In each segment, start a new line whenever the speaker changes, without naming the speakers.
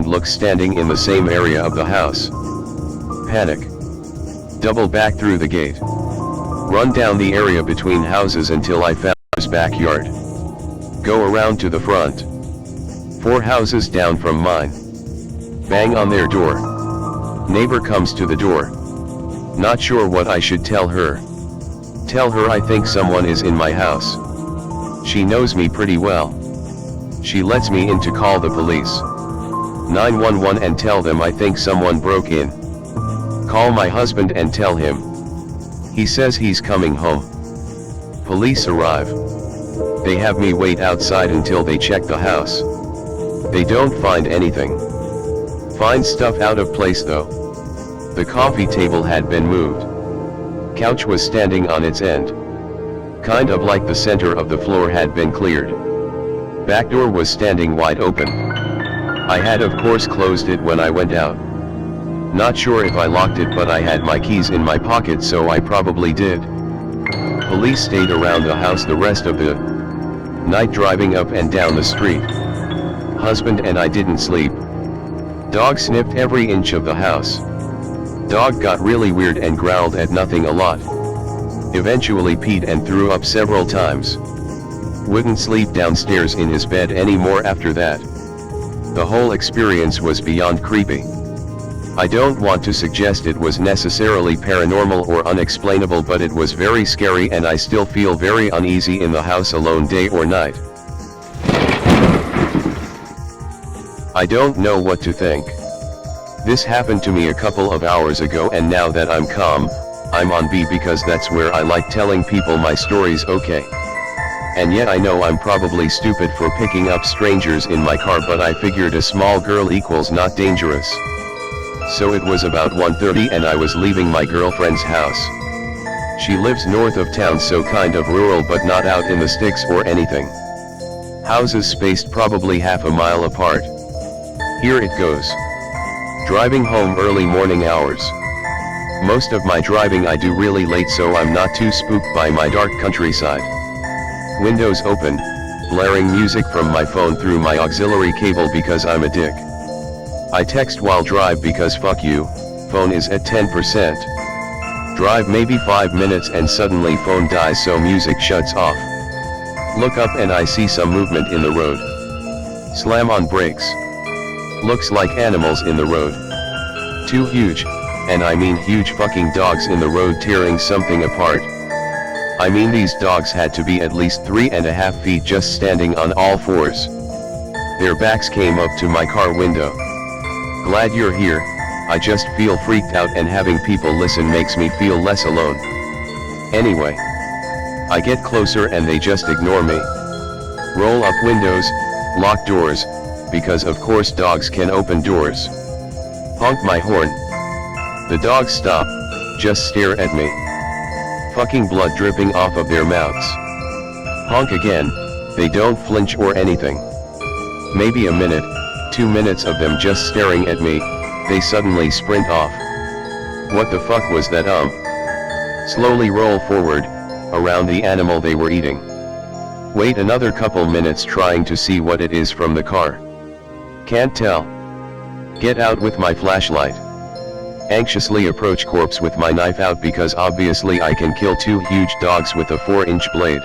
looks standing in the same area of the house. Panic. Double back through the gate. Run down the area between houses until I found his backyard. Go around to the front. 4 houses down from mine. Bang on their door. Neighbor comes to the door. Not sure what I should tell her. Tell her I think someone is in my house. She knows me pretty well. She lets me in to call the police. 911 and tell them I think someone broke in. Call my husband and tell him. He says he's coming home. Police arrive. They have me wait outside until they check the house. They don't find anything. Find stuff out of place though. The coffee table had been moved. Couch was standing on its end. Kind of like the center of the floor had been cleared. Back door was standing wide open. I had of course closed it when I went out. Not sure if I locked it, but I had my keys in my pocket, so I probably did. Police stayed around the house the rest of the night, driving up and down the street. Husband and I didn't sleep. Dog sniffed every inch of the house. Dog got really weird and growled at nothing a lot. Eventually peed and threw up several times. Wouldn't sleep downstairs in his bed anymore after that. The whole experience was beyond creepy. I don't want to suggest it was necessarily paranormal or unexplainable, but it was very scary, and I still feel very uneasy in the house alone day or night. I don't know what to think. This happened to me a couple of hours ago, and now that I'm calm, I'm on B because that's where I like telling people my stories, okay? And yet I know I'm probably stupid for picking up strangers in my car, but I figured a small girl equals not dangerous. So it was about 1:30 and I was leaving my girlfriend's house. She lives north of town, so kind of rural but not out in the sticks or anything. Houses spaced probably half a mile apart. Here it goes. Driving home early morning hours. Most of my driving I do really late, so I'm not too spooked by my dark countryside. Windows open, blaring music from my phone through my auxiliary cable because I'm a dick. I text while drive because fuck you, phone is at 10%. Drive maybe 5 minutes and suddenly phone dies, so music shuts off. Look up and I see some movement in the road. Slam on brakes. Looks like animals in the road. 2 huge, and I mean huge fucking dogs in the road tearing something apart. I mean these dogs had to be at least 3.5 feet just standing on all fours. Their backs came up to my car window. Glad you're here, I just feel freaked out, and having people listen makes me feel less alone. Anyway. I get closer and they just ignore me. Roll up windows, lock doors, because of course dogs can open doors. Honk my horn. The dogs stop, just stare at me. Fucking blood dripping off of their mouths. Honk again, they don't flinch or anything. Maybe a minute, 2 minutes of them just staring at me, they suddenly sprint off. What the fuck was that? Slowly roll forward, around the animal they were eating. Wait another couple minutes trying to see what it is from the car. Can't tell. Get out with my flashlight. Anxiously approach corpse with my knife out because obviously I can kill 2 huge dogs with a 4-inch blade.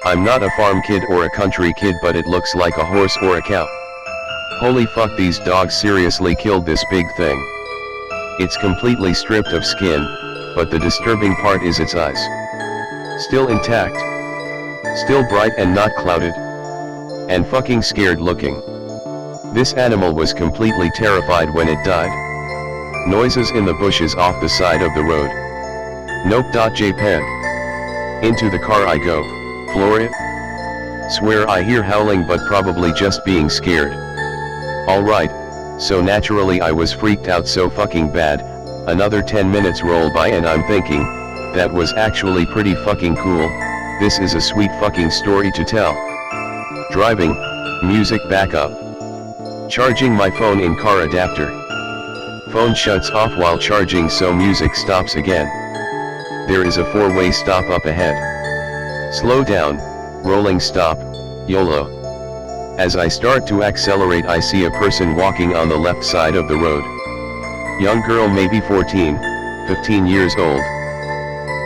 I'm not a farm kid or a country kid, but it looks like a horse or a cow. Holy fuck, these dogs seriously killed this big thing. It's completely stripped of skin, but the disturbing part is its eyes. Still intact. Still bright and not clouded. And fucking scared looking. This animal was completely terrified when it died. Noises in the bushes off the side of the road. Nope.jpg. Into the car I go. Floor it. Swear I hear howling, but probably just being scared. Alright, so naturally I was freaked out so fucking bad. Another 10 minutes roll by and I'm thinking, that was actually pretty fucking cool, this is a sweet fucking story to tell. Driving, music back up. Charging my phone in car adapter. Phone shuts off while charging, so music stops again. There is a 4-way stop up ahead. Slow down, rolling stop, YOLO. As I start to accelerate, I see a person walking on the left side of the road. Young girl, maybe 14, 15 years old.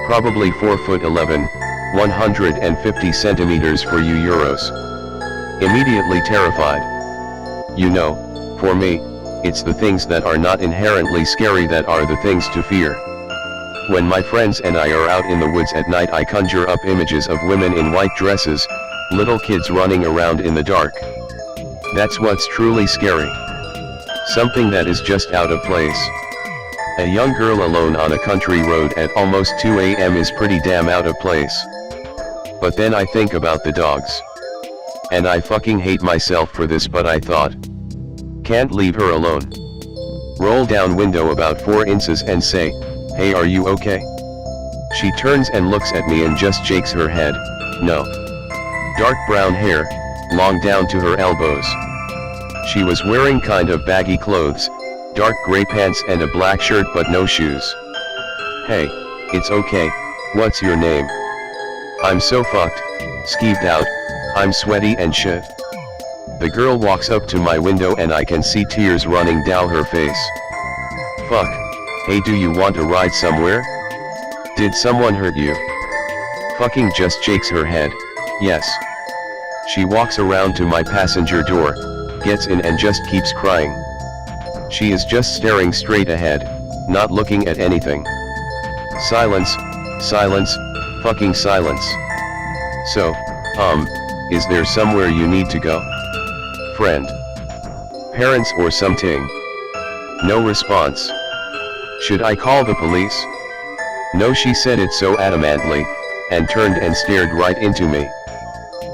Probably 4'11", 150 centimeters for you euros. Immediately terrified. You know, for me, it's the things that are not inherently scary that are the things to fear. When my friends and I are out in the woods at night, I conjure up images of women in white dresses, little kids running around in the dark. That's what's truly scary. Something that is just out of place. A young girl alone on a country road at almost 2 a.m. is pretty damn out of place. But then I think about the dogs. And I fucking hate myself for this, but I thought, can't leave her alone. Roll down window about 4 inches and say, hey, are you okay? She turns and looks at me and just shakes her head, no. Dark brown hair, long down to her elbows. She was wearing kind of baggy clothes, dark gray pants and a black shirt but no shoes. Hey, it's okay, what's your name? I'm so fucked, skeeved out, I'm sweaty and shit. The girl walks up to my window and I can see tears running down her face. Fuck, hey, do you want to ride somewhere? Did someone hurt you? Fucking just shakes her head, yes. She walks around to my passenger door, gets in and just keeps crying. She is just staring straight ahead, not looking at anything. Silence, silence, fucking silence. So, is there somewhere you need to go? Friend? Parents or something? No response. Should I call the police? No, she said it so adamantly, and turned and stared right into me.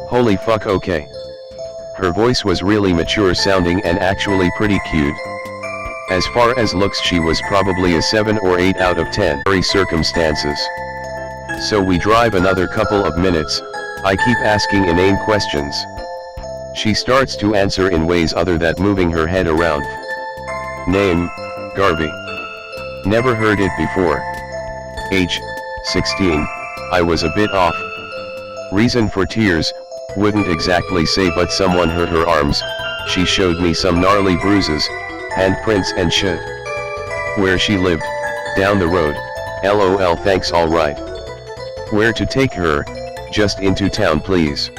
Holy fuck, okay. Her voice was really mature sounding and actually pretty cute. As far as looks, she was probably a 7 or 8 out of 10. Circumstances. So we drive another couple of minutes, I keep asking inane questions. She starts to answer in ways other than moving her head around. Name, Garvey. Never heard it before. Age, 16, I was a bit off. Reason for tears, wouldn't exactly say, but someone hurt her arms. She showed me some gnarly bruises, handprints and shit. Where she lived, down the road, lol thanks alright. Where to take her, just into town please.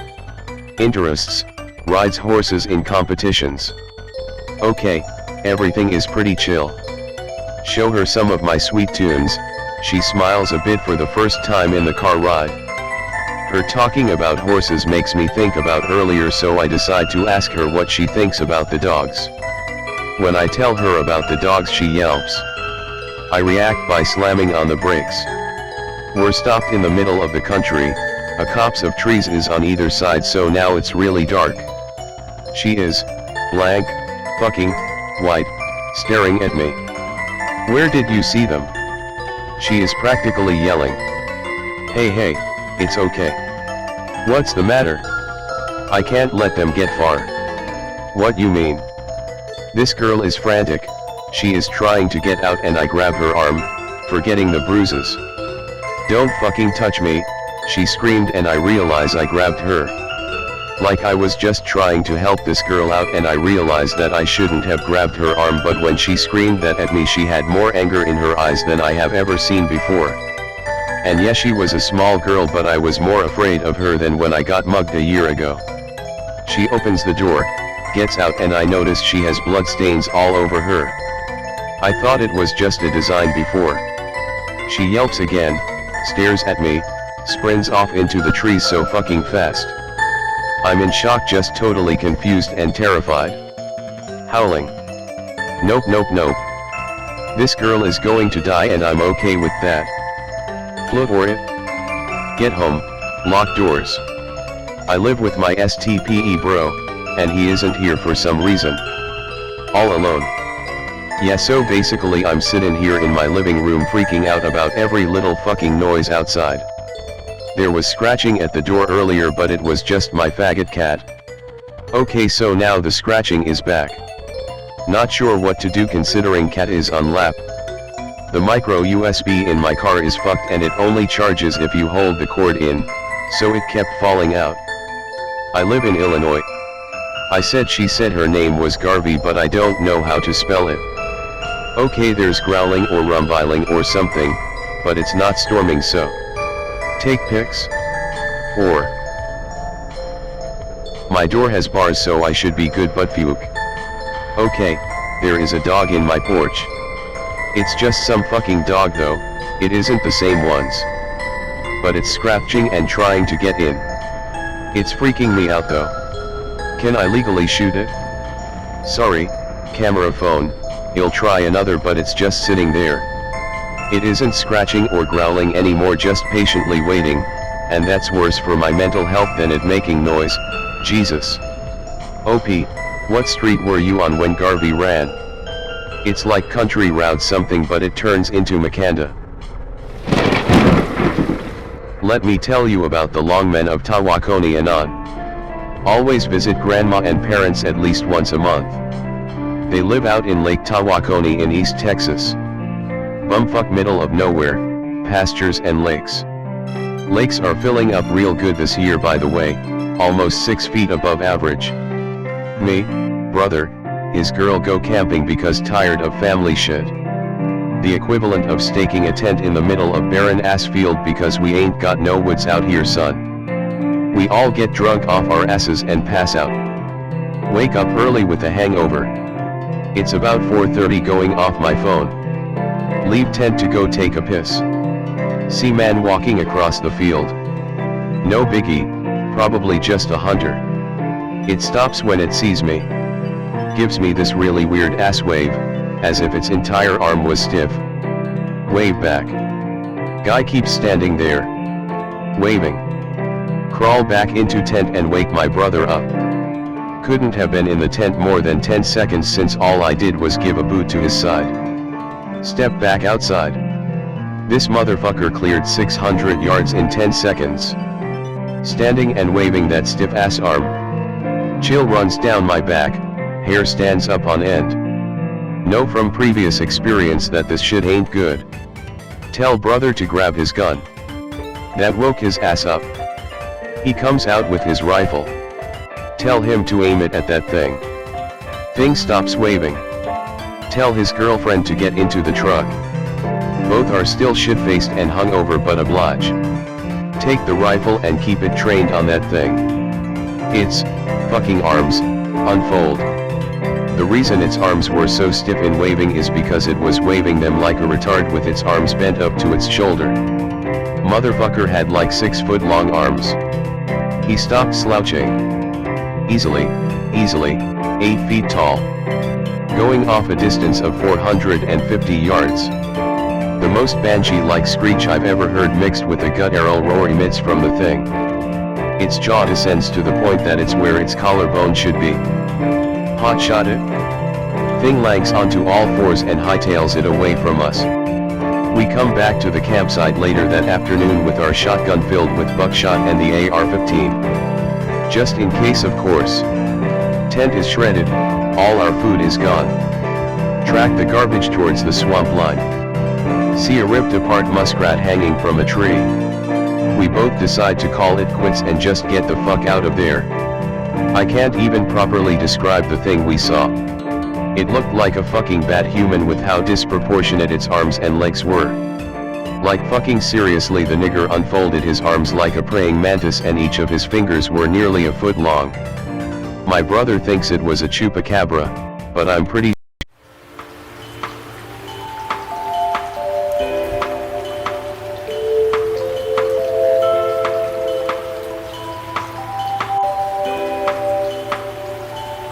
Interests, rides horses in competitions. Okay, everything is pretty chill. Show her some of my sweet tunes, she smiles a bit for the first time in the car ride. Her talking about horses makes me think about earlier, so I decide to ask her what she thinks about the dogs. When I tell her about the dogs, she yelps. I react by slamming on the brakes. We're stopped in the middle of the country, a copse of trees is on either side, so now it's really dark. She is, blank, fucking, white, staring at me. Where did you see them? She is practically yelling. Hey, it's okay. What's the matter? I can't let them get far. What you mean? This girl is frantic, she is trying to get out and I grab her arm, forgetting the bruises. Don't fucking touch me, she screamed, and I realize I grabbed her. Like I was just trying to help this girl out, and I realized that I shouldn't have grabbed her arm, but when she screamed that at me, she had more anger in her eyes than I have ever seen before. And yes, she was a small girl, but I was more afraid of her than when I got mugged a year ago. She opens the door, gets out, and I notice she has blood stains all over her. I thought it was just a design before. She yelps again, stares at me, sprints off into the trees so fucking fast. I'm in shock, just totally confused and terrified. Howling. Nope. This girl is going to die and I'm okay with that. Float or it. Get home, lock doors. I live with my STPE bro, and he isn't here for some reason. All alone. Yeah, so basically I'm sitting here in my living room freaking out about every little fucking noise outside. There was scratching at the door earlier, but it was just my faggot cat. Okay, so now the scratching is back. Not sure what to do considering cat is on lap. The micro USB in my car is fucked and it only charges if you hold the cord in, so it kept falling out. I live in Illinois. I said she said her name was Garvey, but I don't know how to spell it. Okay, there's growling or rumbiling or something, but it's not storming, so take pics? Or my door has bars, so I should be good, but phew. Okay, there is a dog in my porch. It's just some fucking dog though, it isn't the same ones. But it's scratching and trying to get in. It's freaking me out though. Can I legally shoot it? Sorry, camera phone, he'll try another, but it's just sitting there. It isn't scratching or growling anymore, just patiently waiting, and that's worse for my mental health than it making noise. Jesus. OP, what street were you on when Garvey ran? It's like country route something, but it turns into Makanda. Let me tell you about the longmen of Tawakoni Anon. Always visit grandma and parents at least once a month. They live out in Lake Tawakoni in East Texas. Bumfuck middle of nowhere, pastures and lakes. Lakes are filling up real good this year, by the way, almost 6 feet above average. Me, brother, his girl go camping because tired of family shit. The equivalent of staking a tent in the middle of barren ass field because we ain't got no woods out here, son. We all get drunk off our asses and pass out. Wake up early with a hangover. It's about 4:30, going off my phone. Leave tent to go take a piss. See man walking across the field. No biggie, probably just a hunter. It stops when it sees me. Gives me this really weird ass wave, as if its entire arm was stiff. Wave back. Guy keeps standing there, waving. Crawl back into tent and wake my brother up. Couldn't have been in the tent more than 10 seconds, since all I did was give a boot to his side. Step back outside. This motherfucker cleared 600 yards in 10 seconds. Standing and waving that stiff ass arm. Chill runs down my back, hair stands up on end. Know from previous experience that this shit ain't good. Tell brother to grab his gun. That woke his ass up. He comes out with his rifle. Tell him to aim it at that thing. Thing stops waving. Tell his girlfriend to get into the truck. Both are still shit-faced and hungover, but oblige. Take the rifle and keep it trained on that thing. Its fucking arms unfold. The reason its arms were so stiff in waving is because it was waving them like a retard with its arms bent up to its shoulder. Motherfucker had like 6 foot long arms. He stopped slouching. Easily, 8 feet tall. Going off a distance of 450 yards. The most banshee-like screech I've ever heard, mixed with a guttural roar, emits from the thing. Its jaw descends to the point that it's where its collarbone should be. Hot shot it. Thing lanks onto all fours and hightails it away from us. We come back to the campsite later that afternoon with our shotgun filled with buckshot and the AR-15. Just in case, of course. Tent is shredded, all our food is gone. Track the garbage towards the swamp line. See a ripped apart muskrat hanging from a tree. We both decide to call it quits and just get the fuck out of there. I can't even properly describe the thing we saw. It looked like a fucking bat human with how disproportionate its arms and legs were. Like fucking seriously, the nigger unfolded his arms like a praying mantis and each of his fingers were nearly a foot long. My brother thinks it was a chupacabra, but I'm pretty